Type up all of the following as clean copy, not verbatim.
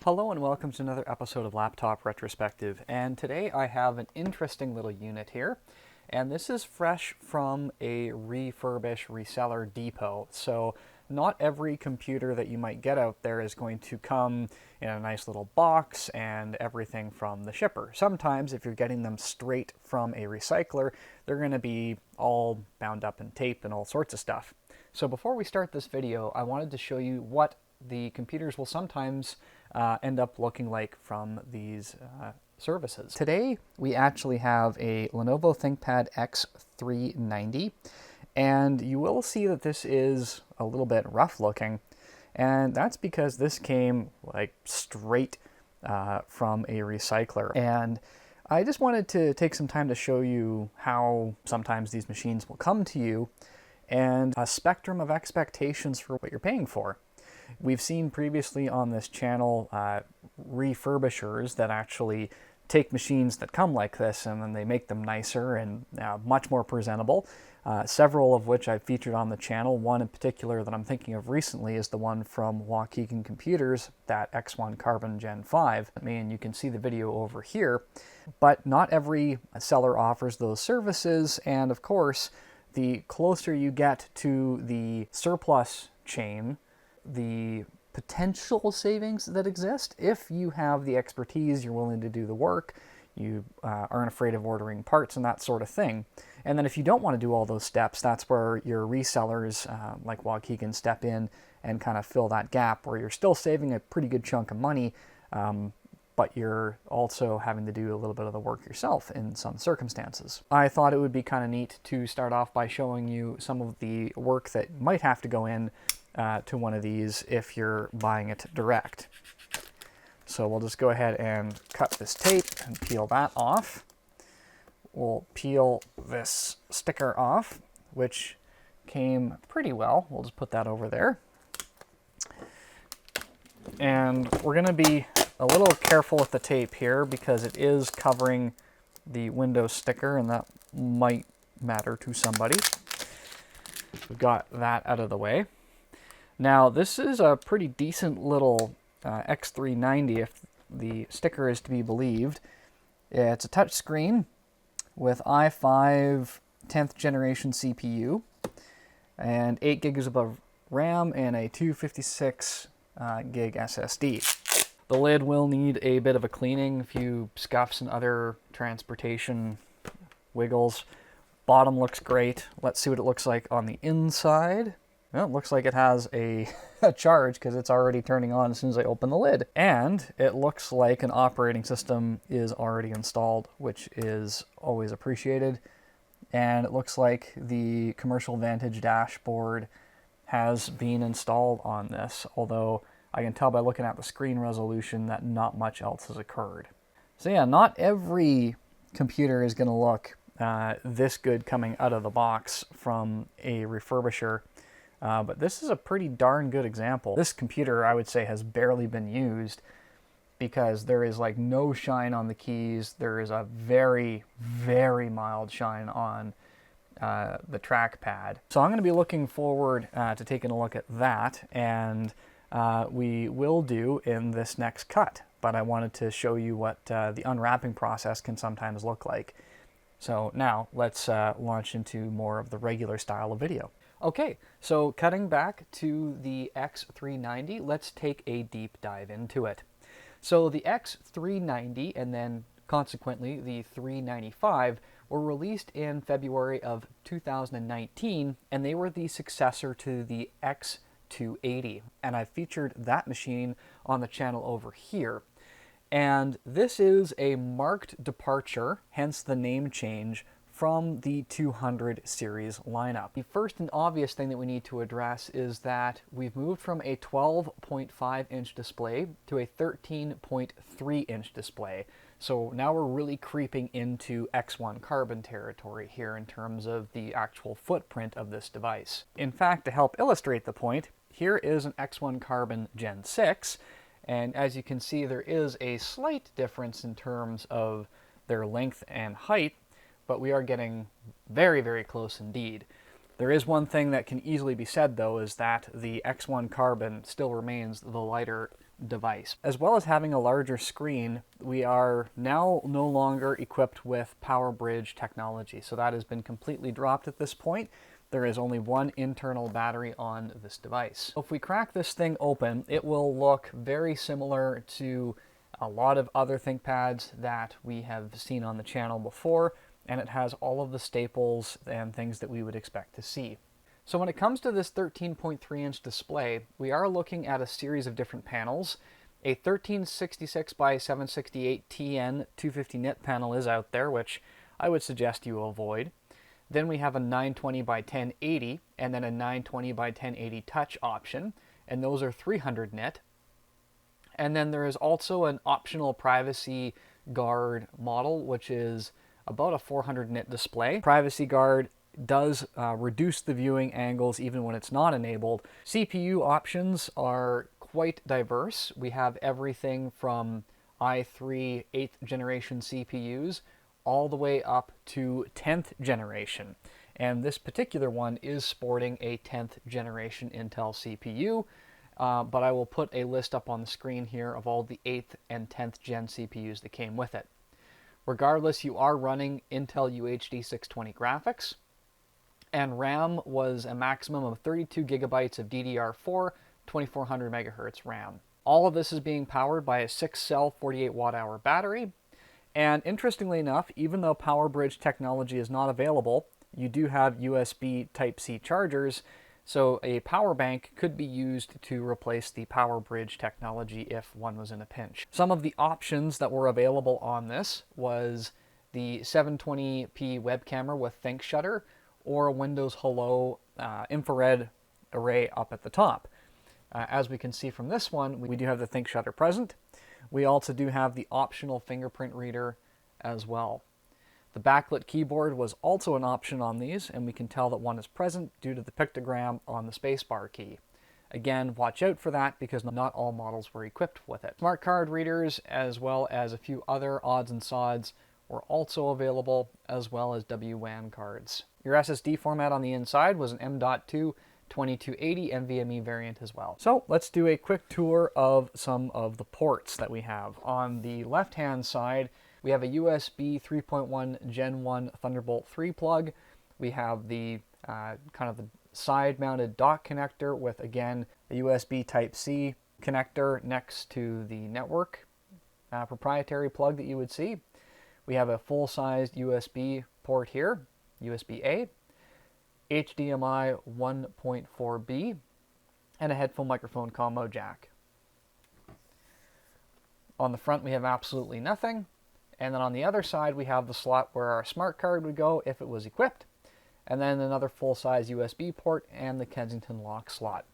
Hello and welcome to another episode of Laptop Retrospective, and today I have an interesting little unit here, and this is fresh from a refurbish reseller depot. So not every computer that you might get out there is going to come in a nice little box and everything from the shipper. Sometimes if you're getting them straight from a recycler, they're going to be all bound up in tape and all sorts of stuff. So before we start this video, I wanted to show you what the computers will sometimes end up looking like from these services. Today we actually have a Lenovo ThinkPad X390, and you will see that this is a little bit rough looking, and that's because this came like straight from a recycler. And I just wanted to take some time to show you how sometimes these machines will come to you and a spectrum of expectations for what you're paying for. We've seen previously on this channel refurbishers that actually take machines that come like this and then they make them nicer and much more presentable, several of which I've featured on the channel. One in particular that I'm thinking of recently is the one from Waukegan Computers, that X1 Carbon Gen 5. And you can see the video over here, but not every seller offers those services, and of course, the closer you get to the surplus chain, the potential savings that exist if you have the expertise, you're willing to do the work, you aren't afraid of ordering parts and that sort of thing. And then if you don't want to do all those steps, that's where your resellers like Waukegan step in and kind of fill that gap where you're still saving a pretty good chunk of money, but you're also having to do a little bit of the work yourself in some circumstances. I thought it would be kind of neat to start off by showing you some of the work that might have to go in to one of these if you're buying it direct. So we'll just go ahead and cut this tape and peel that off. We'll peel this sticker off, which came pretty well. We'll just put that over there. And we're going to be a little careful with the tape here because it is covering the Windows sticker, and that might matter to somebody. We've got that out of the way. Now, this is a pretty decent little X390 if the sticker is to be believed. It's a touch screen with i5 10th generation CPU and 8 gigs of RAM and a 256 gig SSD. The lid will need a bit of a cleaning, a few scuffs and other transportation wiggles. Bottom looks great. Let's see what it looks like on the inside. Well, it looks like it has a charge because it's already turning on as soon as I open the lid. And it looks like an operating system is already installed, which is always appreciated. And it looks like the Commercial Vantage dashboard has been installed on this, although I can tell by looking at the screen resolution that not much else has occurred. So yeah, not every computer is going to look this good coming out of the box from a refurbisher. But this is a pretty darn good example. This computer, I would say, has barely been used because there is like no shine on the keys. There is a very, very mild shine on the trackpad. So I'm going to be looking forward to taking a look at that, and we will do in this next cut. But I wanted to show you what the unwrapping process can sometimes look like. So now let's launch into more of the regular style of video. Okay, so cutting back to the X390, let's take a deep dive into it. So the X390 and then consequently the 395 were released in February of 2019, and they were the successor to the X280. And I featured that machine on the channel over here. And this is a marked departure, hence the name change, from the 200 series lineup. The first and obvious thing that we need to address is that we've moved from a 12.5 inch display to a 13.3 inch display. So now we're really creeping into X1 Carbon territory here in terms of the actual footprint of this device. In fact, to help illustrate the point, here is an X1 Carbon Gen 6, and as you can see, there is a slight difference in terms of their length and height, but we are getting very, very close indeed. There is one thing that can easily be said, though, is that the X1 Carbon still remains the lighter device. As well as having a larger screen, we are now no longer equipped with PowerBridge technology. So that has been completely dropped at this point. There is only one internal battery on this device. If we crack this thing open, it will look very similar to a lot of other ThinkPads that we have seen on the channel before, and it has all of the staples and things that we would expect to see. So when it comes to this 13.3-inch display, we are looking at a series of different panels. A 1366 by 768 TN 250 nit panel is out there, which I would suggest you avoid. Then we have a 920 by 1080 and then a 920 by 1080 touch option, and those are 300 nit. And then there is also an optional privacy guard model, which is about a 400 nit display. Privacy guard does reduce the viewing angles even when it's not enabled. CPU options are quite diverse. We have everything from i3 8th generation CPUs all the way up to 10th generation. And this particular one is sporting a 10th generation Intel CPU, but I will put a list up on the screen here of all the 8th and 10th gen CPUs that came with it. Regardless, you are running Intel UHD 620 graphics, and RAM was a maximum of 32 gigabytes of DDR4, 2400 megahertz RAM. All of this is being powered by a 6-cell 48 watt-hour battery, and interestingly enough, even though PowerBridge technology is not available, you do have USB Type-C chargers, so a power bank could be used to replace the PowerBridge technology if one was in a pinch. Some of the options that were available on this was the 720p web camera with ThinkShutter, or a Windows Hello infrared array up at the top. As we can see from this one, we do have the ThinkShutter present. We also do have the optional fingerprint reader as well. The backlit keyboard was also an option on these, and we can tell that one is present due to the pictogram on the spacebar key. Again, watch out for that because not all models were equipped with it. Smart card readers, as well as a few other odds and sods, were also available, as well as WWAN cards. Your SSD format on the inside was an M.2 2280 NVMe variant as well. So let's do a quick tour of some of the ports that we have. On the left-hand side, we have a USB 3.1 Gen 1 Thunderbolt 3 plug. We have the kind of the side-mounted dock connector with, again, a USB Type-C connector next to the network proprietary plug that you would see. We have a full-sized USB port here, USB-A, HDMI 1.4B, and a headphone microphone combo jack. On the front we have absolutely nothing, and then on the other side we have the slot where our smart card would go if it was equipped, and then another full-size USB port and the Kensington lock slot.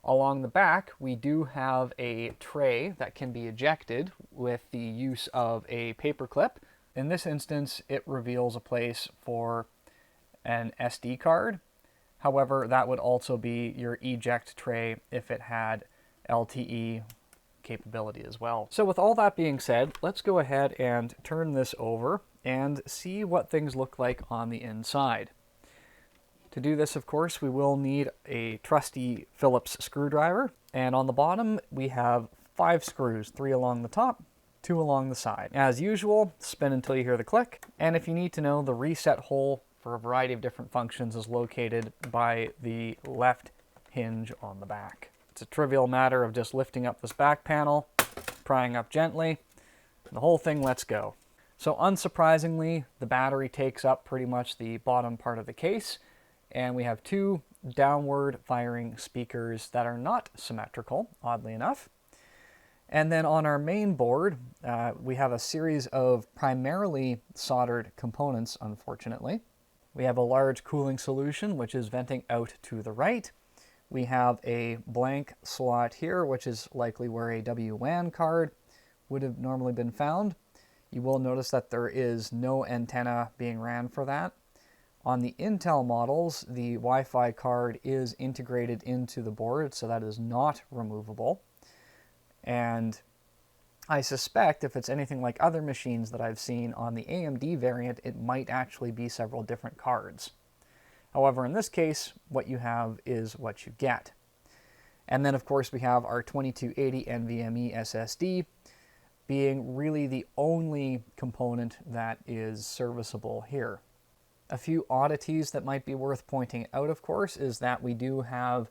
Along the back, we do have a tray that can be ejected with the use of a paper clip. In this instance, it reveals a place for an SD card. However, that would also be your eject tray if it had LTE capability as well. So with all that being said, let's go ahead and turn this over and see what things look like on the inside. To do this, of course, we will need a trusty Phillips screwdriver, and on the bottom we have 5 screws, 3 along the top, 2 along the side. As usual, spin until you hear the click, and if you need to know, the reset hole for a variety of different functions is located by the left hinge on the back. It's a trivial matter of just lifting up this back panel, prying up gently, and the whole thing lets go. So unsurprisingly, the battery takes up pretty much the bottom part of the case, and we have 2 downward firing speakers that are not symmetrical, oddly enough. And then on our main board, we have a series of primarily soldered components, unfortunately. We have a large cooling solution, which is venting out to the right. We have a blank slot here, which is likely where a WWAN card would have normally been found. You will notice that there is no antenna being ran for that. On the Intel models, the Wi-Fi card is integrated into the board, so that is not removable. And I suspect if it's anything like other machines that I've seen on the AMD variant, it might actually be several different cards. However, in this case, what you have is what you get. And then of course we have our 2280 NVMe SSD being really the only component that is serviceable here. A few oddities that might be worth pointing out, of course, is that we do have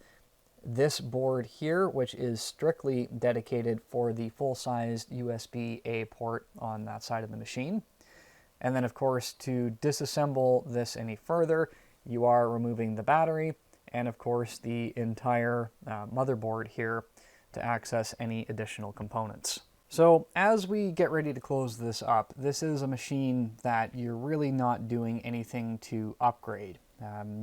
this board here, which is strictly dedicated for the full-sized USB-A port on that side of the machine. And then, of course, to disassemble this any further, you are removing the battery and, of course, the entire motherboard here to access any additional components. So as we get ready to close this up, this is a machine that you're really not doing anything to upgrade.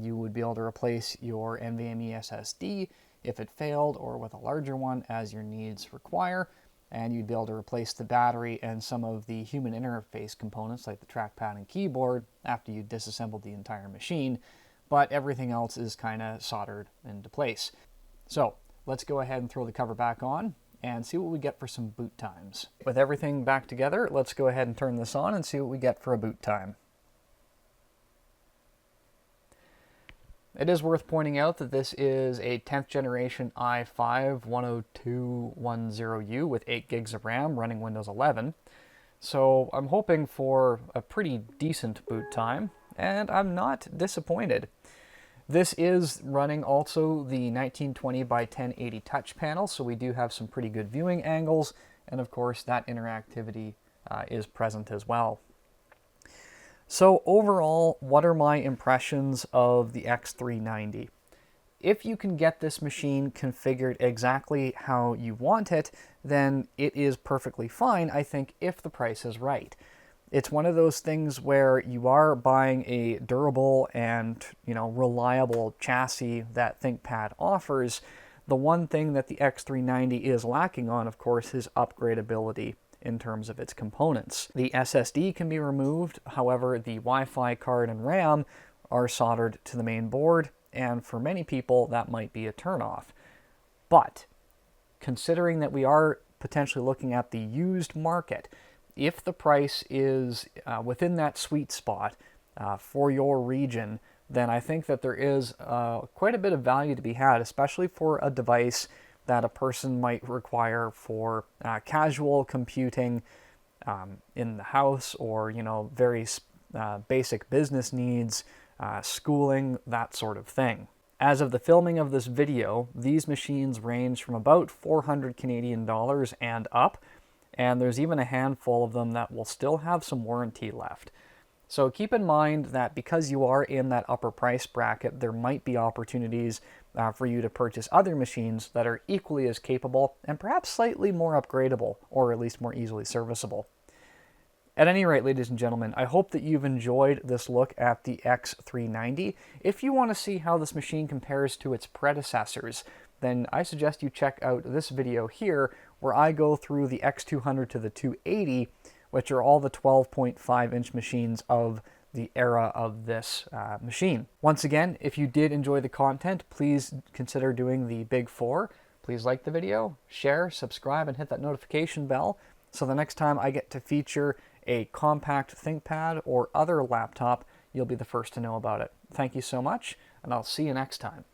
You would be able to replace your NVMe SSD if it failed, or with a larger one as your needs require, and you'd be able to replace the battery and some of the human interface components like the trackpad and keyboard after you disassembled the entire machine, but everything else is kind of soldered into place. So let's go ahead and throw the cover back on and see what we get for some boot times. With everything back together, let's go ahead and turn this on and see what we get for a boot time. It is worth pointing out that this is a 10th generation i5 10210U with 8 gigs of RAM running Windows 11. So I'm hoping for a pretty decent boot time, and I'm not disappointed. This is running also the 1920 by 1080 touch panel, so we do have some pretty good viewing angles, and of course that interactivity is present as well. So overall, what are my impressions of the X390? If you can get this machine configured exactly how you want it, then it is perfectly fine, I think, if the price is right. It's one of those things where you are buying a durable and, reliable chassis that ThinkPad offers. The one thing that the X390 is lacking on, of course, is upgradability in terms of its components. The SSD can be removed, however, the Wi-Fi card and RAM are soldered to the main board, and for many people that might be a turnoff. But considering that we are potentially looking at the used market, if the price is within that sweet spot for your region, then I think that there is quite a bit of value to be had, especially for a device that a person might require for casual computing in the house, or very basic business needs, schooling, that sort of thing. As of the filming of this video, these machines range from about 400 Canadian dollars and up, and there's even a handful of them that will still have some warranty left. So keep in mind that because you are in that upper price bracket, there might be opportunities for you to purchase other machines that are equally as capable and perhaps slightly more upgradable, or at least more easily serviceable. At any rate, ladies and gentlemen, I hope that you've enjoyed this look at the X390. If you want to see how this machine compares to its predecessors, then I suggest you check out this video here, where I go through the X200 to the 280, which are all the 12.5-inch machines of the era of this machine. Once again, if you did enjoy the content, please consider doing the big four. Please like the video, share, subscribe, and hit that notification bell, so the next time I get to feature a compact ThinkPad or other laptop, you'll be the first to know about it. Thank you so much, and I'll see you next time.